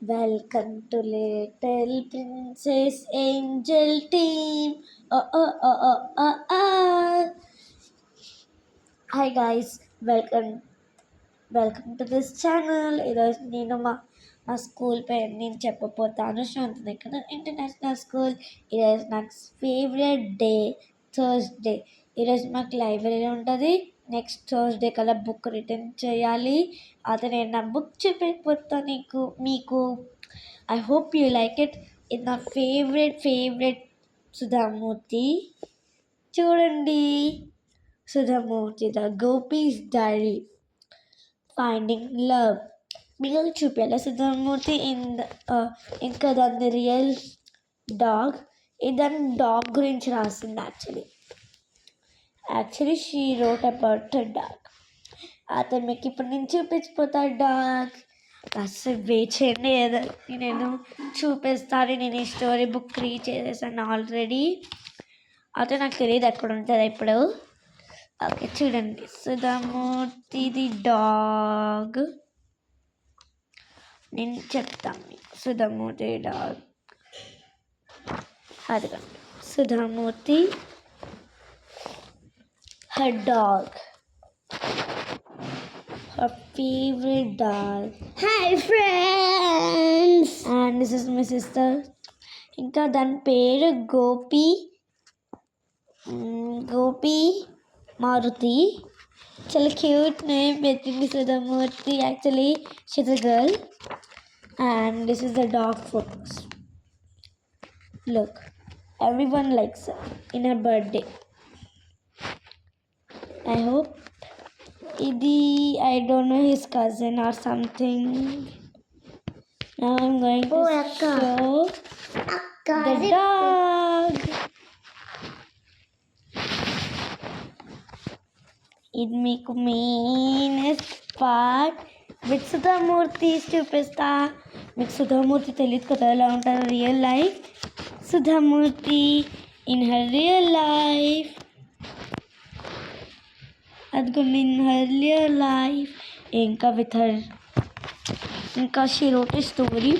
Welcome to Little Princess Angel Team. Hi guys, welcome to this channel. ఈరోజు నేను మా school పేరు నేను చెప్పబోతాను. Shantiniketan international school. ఈరోజు నాకు ఫేవరెట్ డే థర్స్డే. ఈరోజు మాకు లైబ్రరీ ఉంటుంది. నెక్స్ట్ థర్స్డే కల్లా బుక్ రిటర్న్ చేయాలి. అదే నేను నా బుక్ చూపిపోతాను మీకు. I hope you like it. ఇది నా ఫేవరెట్ సుధామూర్తి. చూడండి, Sudha Murty the gopis dairy, finding love. మీకు చూపించాలి సుధామూర్తి ఇంకా దాని రియల్ డాగ్. దాని డాగ్ గురించి రాసింది. Actually she wrote about dog. అతను మీకు ఇప్పుడు నేను చూపించిపోతాను డాగ్. అసలు వెయిట్ చేయండి, ఏదో నేను చూపిస్తాను. నేను ఈ స్టోరీ బుక్ రీడ్ చేసేసాను ఆల్రెడీ. అయితే నాకు తెలియదు ఎక్కడ ఉంటుంది ఇప్పుడు. ఓకే, చూడండి, సుధామూర్తిది డాగ్. నేను చెప్తాను మీకు సుధామూర్తి డాగ్. అదిగోండి Sudha Murty, her dog, her favorite dog. Hi friends, and this is my sister. ఇంకా దాని పేరు గోపి మారుతి. చాలా క్యూట్ నేమ్ పెట్టింది Sudha Murty. Actually షీ's a girl. And this is the dog photos. Look, everyone likes her in her birthday. I hope I don't know, his cousin or something. Now I'm going to show the dog. ఇది మీకు మెయినెస్ట్ part with Sudha Murty చూపిస్తా. మీకు సుధామూర్తి తెలియదు కదా ఎలా ఉంటారు real life. Sudha Murty in her real life. అదిగోండి, in her real life. ఇంకా విత్ హర్ ఇంకా షీ రోట్ స్టోరీ.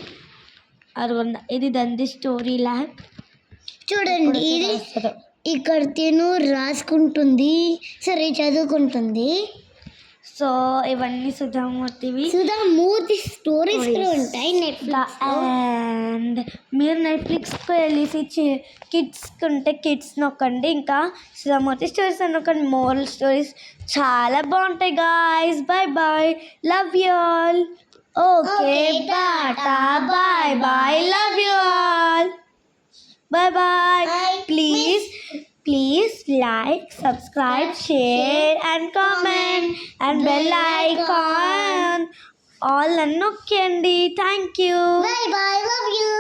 అదిగోండి, ఇది దంది స్టోరీ ల్యాబ్. చూడండి, ఇది ఇక్కడ తిను రాసుకుంటుంది, సరే చదువుకుంటుంది. సో ఇవన్నీ సుధామూర్తి స్టోరీస్ కూడా ఉంటాయి నెట్ఫ్లిక్స్. అండ్ మీరు నెట్ఫ్లిక్స్కి వెళ్ళేసి కిడ్స్ ఉంటే కిడ్స్ నొక్కండి, ఇంకా సుధామూర్తి స్టోరీస్ అని నొక్కండి. మోరల్ స్టోరీస్ చాలా బాగుంటాయి guys. Bye bye, love you all. Okay, tata, bye bye, love you all. Bye bye. Please like, subscribe, share and comment and bell icon all nokkendi. Thank you. Bye bye, love you.